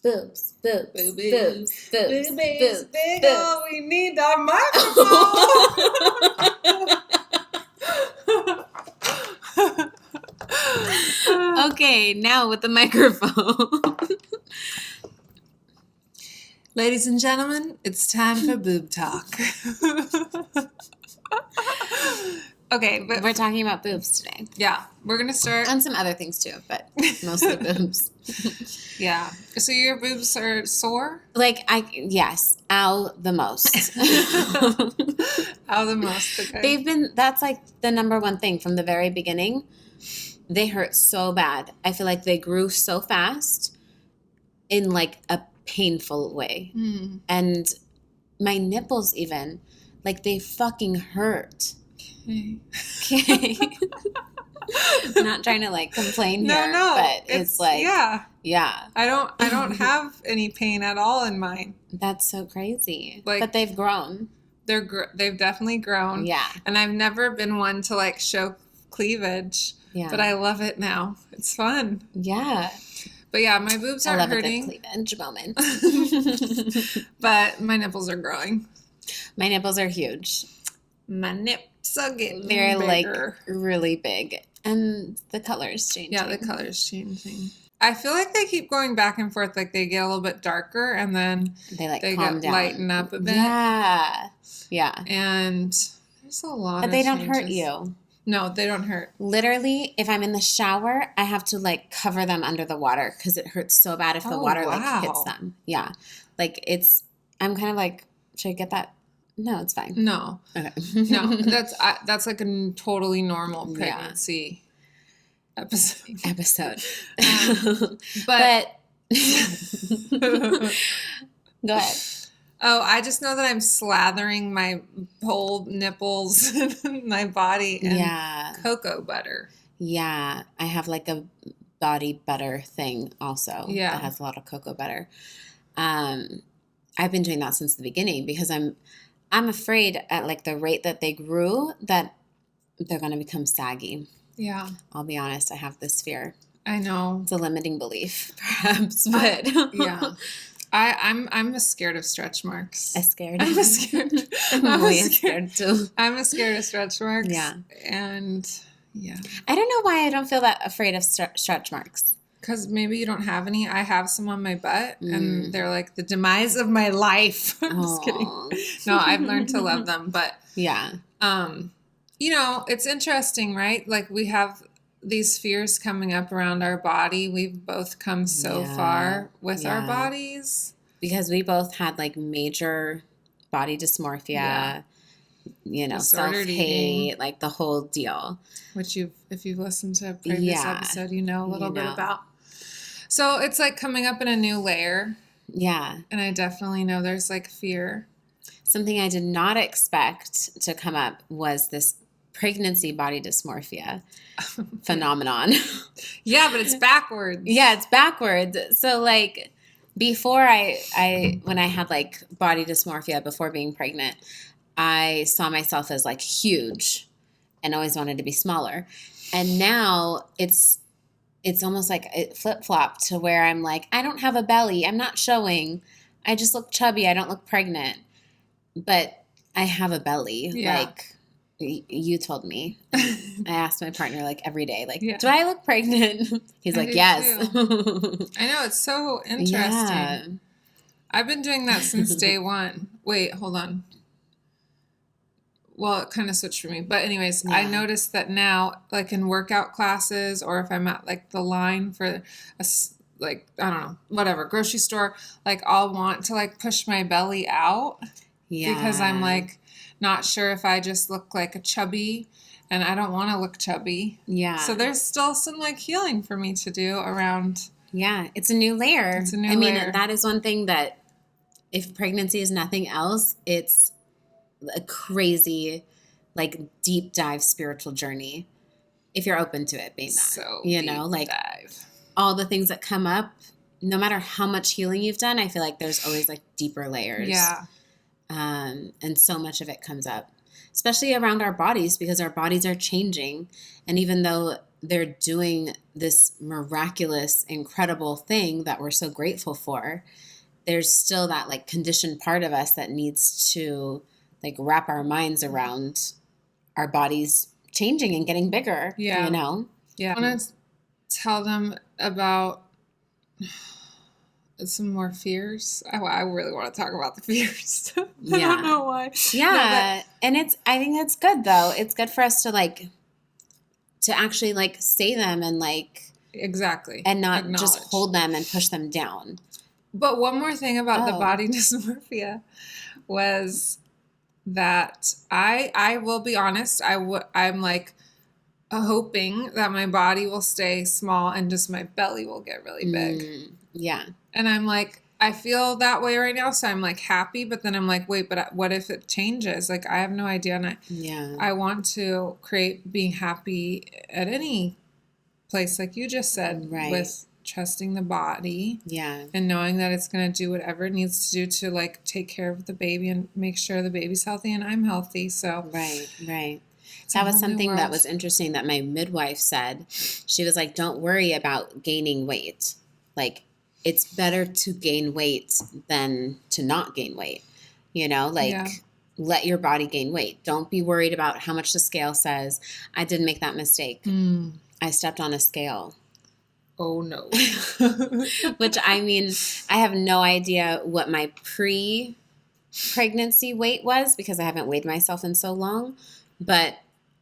Boobs, boobs, Boobs, boobs, boobs, boobies, boobs, big boobs. ol', we need our microphone. Okay, now with the microphone. Ladies and gentlemen, it's time for boob talk. Okay, but We're talking about boobs today. yeah, we're gonna start. And some other things too, but mostly boobs. Yeah. So your boobs are sore? Yes, ow the most. Ow the most, okay. That's like the number one thing from the very beginning. They hurt so bad. I feel like they grew so fast in like a painful way. Mm. And my nipples even, like they fucking hurt. Okay. I'm not trying to like complain here, but it's like yeah. I don't have any pain at all in mine. That's so crazy. Like, but they've grown. They've definitely grown. Yeah. And I've never been one to like show cleavage. Yeah. But I love it now. It's fun. Yeah. But yeah, my boobs aren't hurting. I love a good cleavage moment. But my nipples are growing. My nipples are huge. My nips are getting They're bigger. Like really big. And the color is changing. Yeah, the color is changing. I feel like they keep going back and forth. Like they get a little bit darker and then they calm down. Lighten up a bit. Yeah. Yeah. And there's a lot But they don't hurt you. No, they don't hurt. Literally, if I'm in the shower, I have to like cover them under the water because it hurts so bad if the water like hits them. Yeah. Like I'm kind of like, should I get that? No, it's fine. No. Okay. No, that's like a totally normal pregnancy episode. But go ahead. Oh, I just know that I'm slathering my whole nipples and my body in cocoa butter. Yeah. I have like a body butter thing also that has a lot of cocoa butter. I've been doing that since the beginning because I'm afraid at like the rate that they grew that they're going to become saggy. Yeah. I'll be honest. I have this fear. I know. It's a limiting belief, perhaps, but yeah. I'm scared of stretch marks. I'm scared too. I'm scared of stretch marks. Yeah. And I don't know why I don't feel that afraid of stretch marks. Because maybe you don't have any. I have some on my butt, and they're like the demise of my life. I'm just kidding. No, I've learned to love them, but yeah. It's interesting, right? Like we have these fears coming up around our body. We've both come so far with our bodies. Because we both had like major body dysmorphia, self-hate, like the whole deal. Which if you've listened to a previous episode, you know a little bit about. So it's like coming up in a new layer. Yeah. And I definitely know there's like fear. Something I did not expect to come up was this pregnancy body dysmorphia phenomenon. Yeah, but it's backwards. Yeah, it's backwards. So like before when I had like body dysmorphia before being pregnant, I saw myself as like huge and always wanted to be smaller. And now it's almost like it flip-flopped to where I'm like, I don't have a belly. I'm not showing. I just look chubby. I don't look pregnant. But I have a belly. Yeah. Like you told me. I asked my partner like every day, like, do I look pregnant? He's like, yes. I know. It's so interesting. Yeah. I've been doing that since day one. Wait, hold on. Well, it kind of switched for me. But anyways, I noticed that now, like in workout classes or if I'm at like the line for I don't know, whatever, grocery store, like I'll want to like push my belly out. Yeah. Because I'm like not sure if I just look like a chubby and I don't want to look chubby. Yeah. So there's still some like healing for me to do around. Yeah. It's a new layer. It's a new layer. I mean, that is one thing that if pregnancy is nothing else, it's a crazy, like deep dive spiritual journey. If you're open to it being that, so like dive. All the things that come up, no matter how much healing you've done, I feel like there's always like deeper layers. Yeah. And so much of it comes up. especially around our bodies, because our bodies are changing. And even though they're doing this miraculous, incredible thing that we're so grateful for, there's still that like conditioned part of us that needs to like wrap our minds around our bodies changing and getting bigger, Yeah. you know? Yeah. I want to tell them about some more fears. I really want to talk about the fears. I don't know why. Yeah. And I think that's good though. It's good for us to like, to actually like say them and like, exactly. And not just hold them and push them down. But one more thing about the body dysmorphia was that I will be honest, I'm like hoping that my body will stay small and just my belly will get really big. Yeah. And I'm like, I feel that way right now, so I'm like happy, but then I'm like, wait, but what if it changes? Like I have no idea, and I want to create being happy at any place, like you just said, with trusting the body, and knowing that it's going to do whatever it needs to do to like take care of the baby and make sure the baby's healthy and I'm healthy. So right. That was something that was interesting that my midwife said. She was like, don't worry about gaining weight. Like, it's better to gain weight than to not gain weight. You know, like, let your body gain weight. Don't be worried about how much the scale says. I did make that mistake. I stepped on a scale. Oh, no. Which, I mean, I have no idea what my pre-pregnancy weight was because I haven't weighed myself in so long. But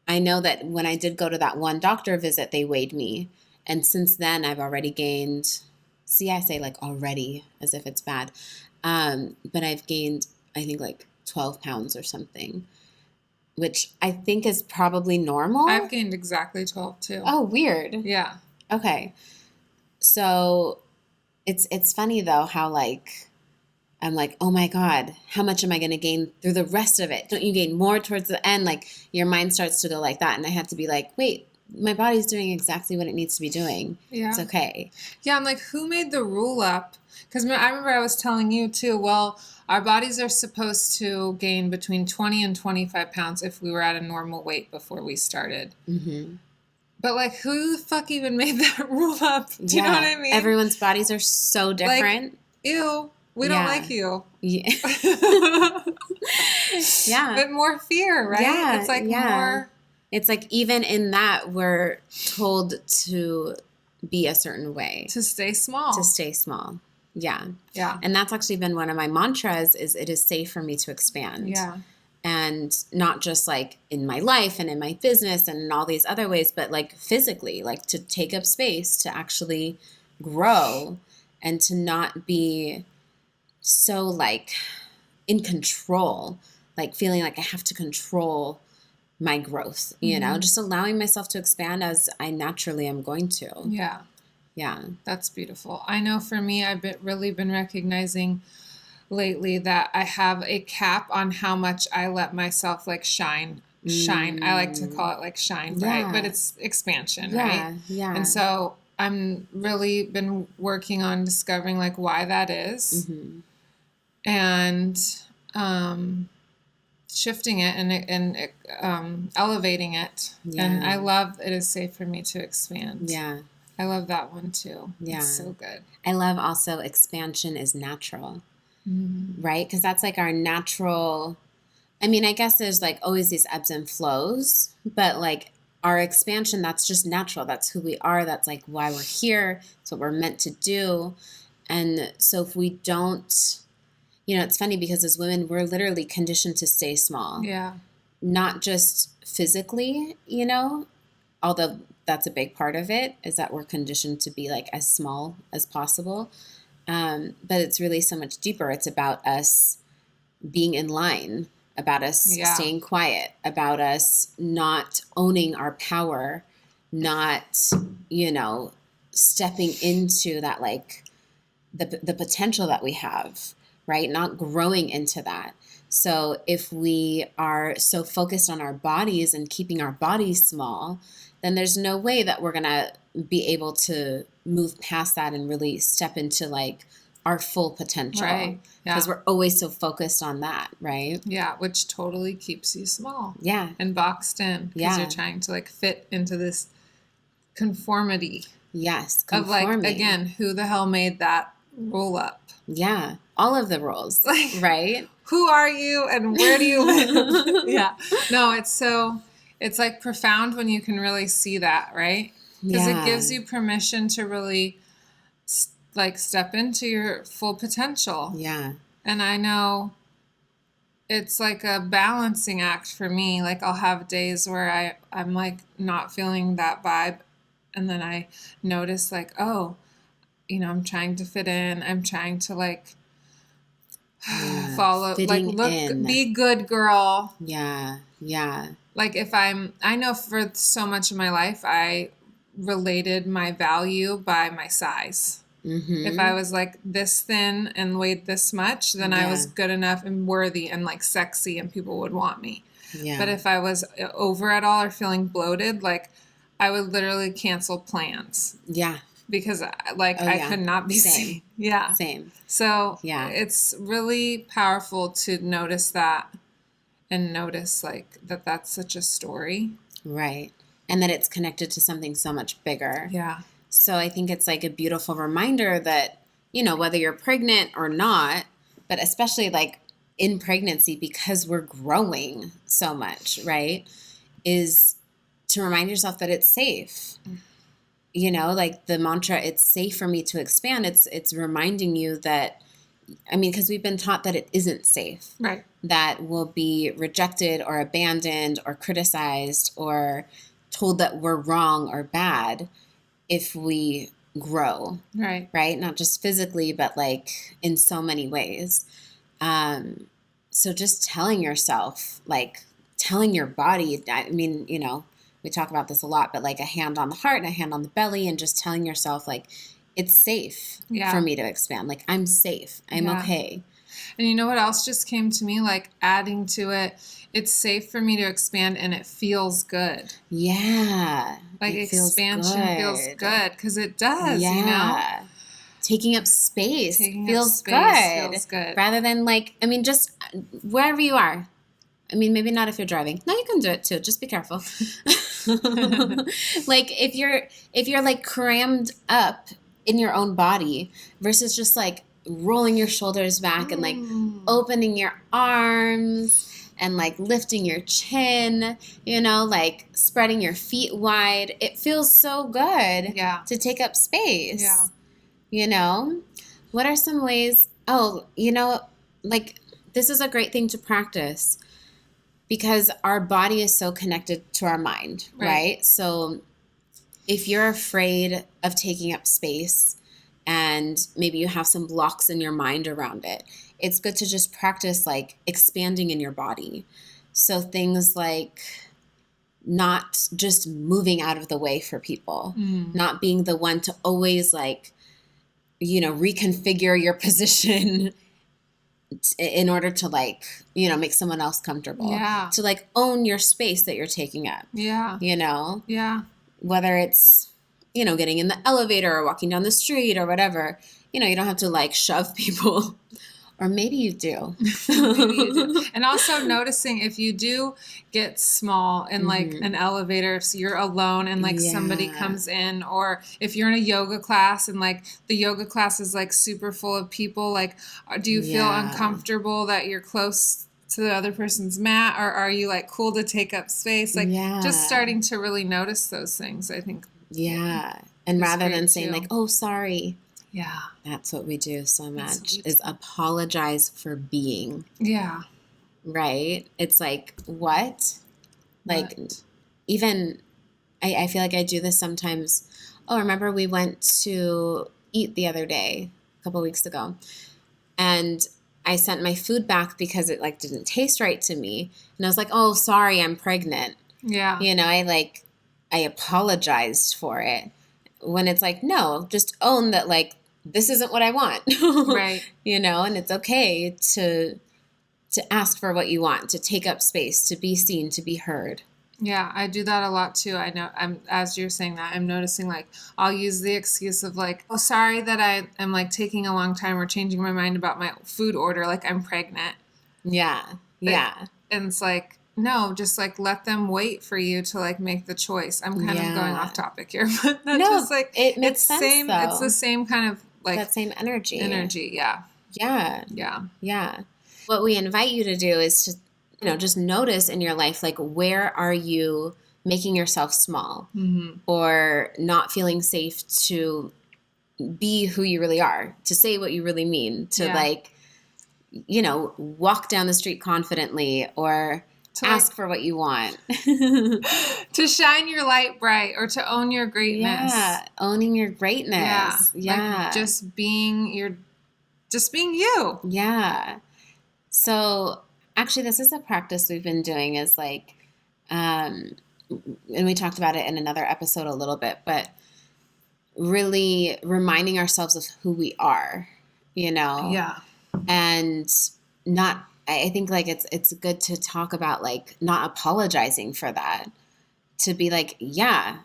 I know that when I did go to that one doctor visit, they weighed me. And since then, I've already gained, I say like already as if it's bad. But I've gained, I think like 12 pounds or something, which I think is probably normal. I've gained exactly 12 too. Oh, weird. Yeah. Okay. So it's funny though how like I'm like, oh my God, how much am I going to gain through the rest of it? Don't you gain more towards the end? Like your mind starts to go like that. And I have to be like, wait, my body's doing exactly what it needs to be doing. Yeah. It's okay. Yeah. I'm like, who made the rule up? Because I remember I was telling you too, well, our bodies are supposed to gain between 20 and 25 pounds if we were at a normal weight before we started. Mm-hmm. But like, who the fuck even made that rule up? Do you know what I mean? Everyone's bodies are so different. Like, ew. We don't like you. Yeah. But more fear, right? Yeah. It's like more. It's like even in that we're told to be a certain way. To stay small. Yeah. Yeah. And that's actually been one of my mantras is it is safe for me to expand. Yeah. And not just like in my life and in my business and in all these other ways, but like physically, like to take up space, to actually grow and to not be so like in control, like feeling like I have to control my growth, you know, just allowing myself to expand as I naturally am going to. Yeah. Yeah. That's beautiful. I know for me, I've really been recognizing lately that I have a cap on how much I let myself like shine. I like to call it like shine bright, but it's expansion, right? Yeah. And so I'm really been working on discovering like why that is. And shifting it and elevating it. Yeah. And I love it is safe for me to expand. Yeah. I love that one too. Yeah. It's so good. I love also expansion is natural, right? Because that's like our natural, I mean, I guess there's like always these ebbs and flows, but like our expansion, that's just natural. That's who we are. That's like why we're here. It's what we're meant to do. And so if we don't, you know, it's funny because as women, we're literally conditioned to stay small. Yeah. Not just physically, you know, although that's a big part of it, is that we're conditioned to be like as small as possible. But it's really so much deeper. It's about us being in line, about us staying quiet, about us not owning our power, not, you know, stepping into that like the potential that we have. Right? Not growing into that. So if we are so focused on our bodies and keeping our bodies small, then there's no way that we're going to be able to move past that and really step into like our full potential. Right. Because we're always so focused on that, right? Yeah, which totally keeps you small. Yeah. And boxed in. Because you're trying to like fit into this conformity. Yes. Of like, Conforming. again, who the hell made that roll up? Yeah. All of the rules. Like, right? Who are you and where do you live? Yeah. No, it's like profound when you can really see that, right? Because it gives you permission to really like step into your full potential. Yeah. And I know it's like a balancing act for me. Like I'll have days where I'm like not feeling that vibe. And then I notice like, oh, I'm trying to fit in. I'm trying to like follow, fitting like look, in. be good girl. Yeah. Yeah. Like I know for so much of my life, I related my value by my size. Mm-hmm. If I was like this thin and weighed this much, then I was good enough and worthy and like sexy and people would want me. Yeah. But if I was over at all or feeling bloated, like I would literally cancel plans. Yeah. Because I could not be seen. Yeah. Same. So it's really powerful to notice that and notice like that's such a story. Right. And that it's connected to something so much bigger. Yeah. So I think it's like a beautiful reminder that, whether you're pregnant or not, but especially like in pregnancy, because we're growing so much, right, is to remind yourself that it's safe. Like the mantra, it's safe for me to expand. It's reminding you that, because we've been taught that it isn't safe. Right. That we'll be rejected or abandoned or criticized or told that we're wrong or bad if we grow. Right. Right? Not just physically, but like in so many ways. So just telling yourself, like telling your body, we talk about this a lot, but like a hand on the heart and a hand on the belly and just telling yourself like, it's safe for me to expand. Like I'm safe. I'm okay. And you know what else just came to me? Like adding to it, it's safe for me to expand and it feels good. Yeah. Like expansion feels good because it does, Taking up space feels good. Rather than like, just wherever you are. Maybe not if you're driving. No, you can do it too. Just be careful. Like if you're like crammed up in your own body versus just like rolling your shoulders back and like opening your arms and like lifting your chin, like spreading your feet wide. It feels so good to take up space. Yeah. What are some ways? Oh, like this is a great thing to practice because our body is so connected to our mind, right? So if you're afraid of taking up space and maybe you have some blocks in your mind around it, it's good to just practice like expanding in your body. So things like not just moving out of the way for people, not being the one to always like, reconfigure your position in order to like, make someone else comfortable. Yeah. To like own your space that you're taking up. Yeah. Yeah. Whether it's, getting in the elevator or walking down the street or whatever, you don't have to like shove people. Or maybe you do. Maybe you do. And also noticing if you do get small in like an elevator, if you're alone and like somebody comes in, or if you're in a yoga class and like the yoga class is like super full of people, like do you feel uncomfortable that you're close to the other person's mat, or are you like cool to take up space? Like just starting to really notice those things, I think. Yeah. And rather than saying like, oh, sorry. Yeah. That's what we do so much is apologize for being. Yeah. Right? It's like, what? Like, even, I feel like I do this sometimes. Oh, remember we went to eat the other day, a couple weeks ago, and I sent my food back because it like didn't taste right to me. And I was like, oh, sorry, I'm pregnant. Yeah. I apologized for it. When it's like, no, just own that like, this isn't what I want. Right. And it's okay to ask for what you want, to take up space, to be seen, to be heard. Yeah, I do that a lot too. I know as you're saying that, I'm noticing like I'll use the excuse of like, oh, sorry that I am like taking a long time or changing my mind about my food order, like I'm pregnant. Yeah. Yeah. And it's like, no, just like let them wait for you to like make the choice. I'm kind of going off topic here, but not No, just like it makes sense though. It's the same kind of like that same energy. Yeah. Yeah. Yeah. Yeah. What we invite you to do is to, just notice in your life, like, where are you making yourself small or not feeling safe to be who you really are, to say what you really mean, to like, walk down the street confidently or to ask for what you want. To shine your light bright or to own your greatness. Yeah. Owning your greatness. Yeah. Like just being you. Yeah. So actually, this is a practice we've been doing is like, and we talked about it in another episode a little bit, but really reminding ourselves of who we are, Yeah. And I think like it's good to talk about like not apologizing for that, to be like, yeah,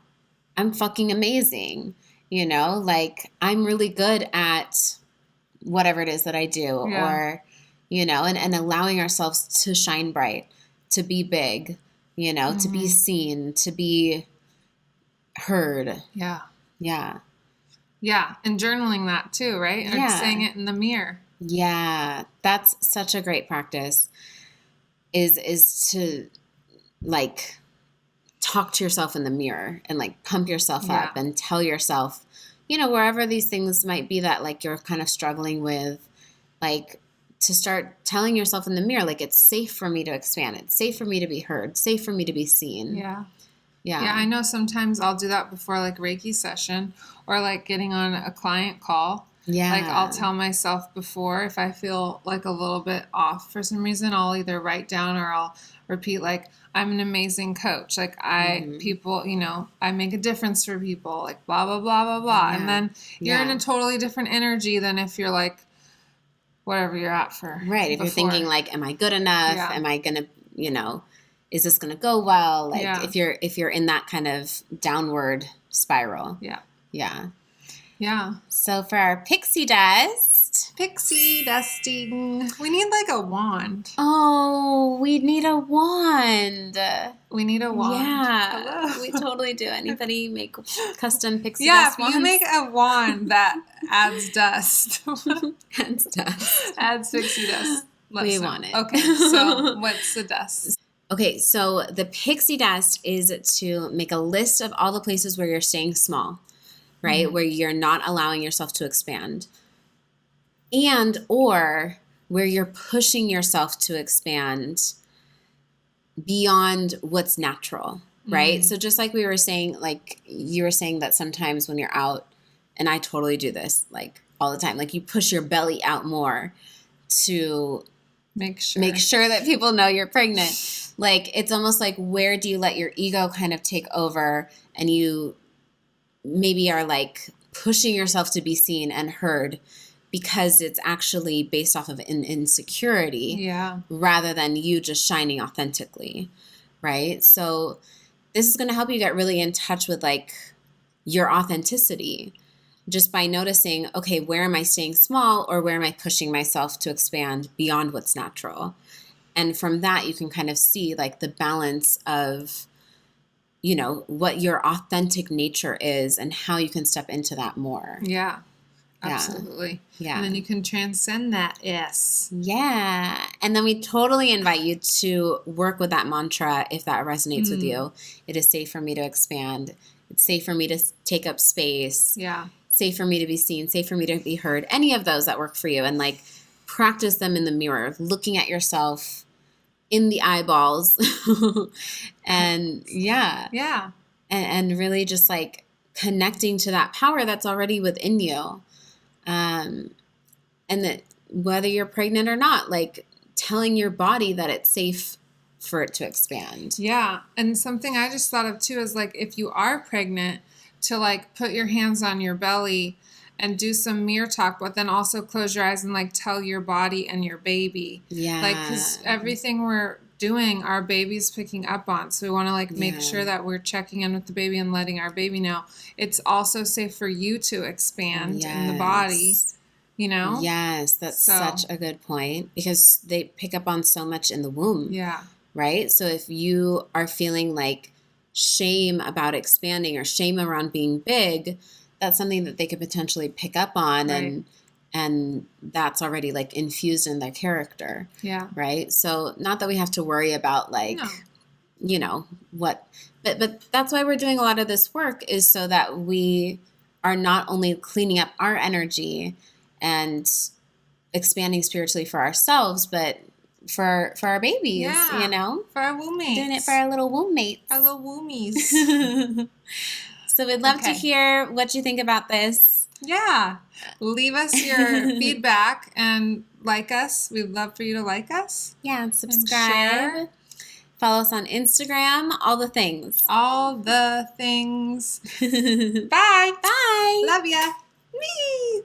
I'm fucking amazing, like I'm really good at whatever it is that I do, or, and allowing ourselves to shine bright, to be big, to be seen, to be heard. Yeah. Yeah. Yeah. And journaling that too, right? Yeah. Or saying it in the mirror. Yeah. That's such a great practice is to like talk to yourself in the mirror and like pump yourself up and tell yourself, wherever these things might be that like you're kind of struggling with, like to start telling yourself in the mirror, like it's safe for me to expand. It's safe for me to be heard, safe for me to be seen. Yeah. Yeah. Yeah. I know sometimes I'll do that before like Reiki session or like getting on a client call. Yeah. Like I'll tell myself before if I feel like a little bit off for some reason, I'll either write down or I'll repeat like, I'm an amazing coach. Like people, I make a difference for people, like blah, blah, blah, blah, blah. Yeah. And then you're in a totally different energy than if you're like, whatever you're at for. Right. If you're thinking like, am I good enough? Yeah. Am I going to, is this going to go well? Like if you're in that kind of downward spiral. Yeah. Yeah. Yeah. So for our pixie dusting, we need like a wand. Oh, we need a wand. We need a wand. Yeah. Hello. We totally do. Anybody make custom pixie dust wands? Yeah, you make a wand that adds dust. Adds dust. Adds pixie dust. We want it. Okay, so what's the dust? Okay, so the pixie dust is to make a list of all the places where you're staying small, right? Mm-hmm. Where you're not allowing yourself to expand. And or where you're pushing yourself to expand beyond what's natural, right? Mm-hmm. So just like we were saying, like you were saying that sometimes when you're out, and I totally do this like all the time, like you push your belly out more to make sure that people know you're pregnant. Like it's almost like, where do you let your ego kind of take over, and you maybe are like pushing yourself to be seen and heard because it's actually based off of an insecurity rather than you just shining authentically, right? So this is going to help you get really in touch with like your authenticity, just by noticing, okay, where am I staying small, or where am I pushing myself to expand beyond what's natural? And from that, you can kind of see like the balance of, what your authentic nature is and how you can step into that more. Yeah, absolutely. Yeah. And then you can transcend that. Yes. Yeah. And then we totally invite you to work with that mantra if that resonates with you. It is safe for me to expand. It's safe for me to take up space. Yeah. Safe for me to be seen, safe for me to be heard, any of those that work for you. And like practice them in the mirror, looking at yourself in the eyeballs and and really just like connecting to that power that's already within you. And that whether you're pregnant or not, like telling your body that it's safe for it to expand. Yeah. And something I just thought of too is like, if you are pregnant, to like put your hands on your belly and do some mirror talk, but then also close your eyes and like tell your body and your baby. Yeah. Like, because everything we're doing, our baby's picking up on. So we want to like make sure that we're checking in with the baby and letting our baby know. It's also safe for you to expand in the body, you know? Yes, that's such a good point, because they pick up on so much in the womb. Yeah. Right? So if you are feeling like shame about expanding or shame around being big, that's something that they could potentially pick up on, Right. and that's already like infused in their character. Yeah. Right? So not that we have to worry about like, No. you know, what, but that's why we're doing a lot of this work, is so that we are not only cleaning up our energy and expanding spiritually for ourselves, but for our babies, you know? For our womb mates. Doing it for our little womb mates. Our little wombies. So we'd love to hear what you think about this. Yeah. Leave us your feedback and like us. We'd love for you to like us. Yeah, and subscribe. And share. Follow us on Instagram. All the things. All the things. Bye. Bye. Love ya. Me.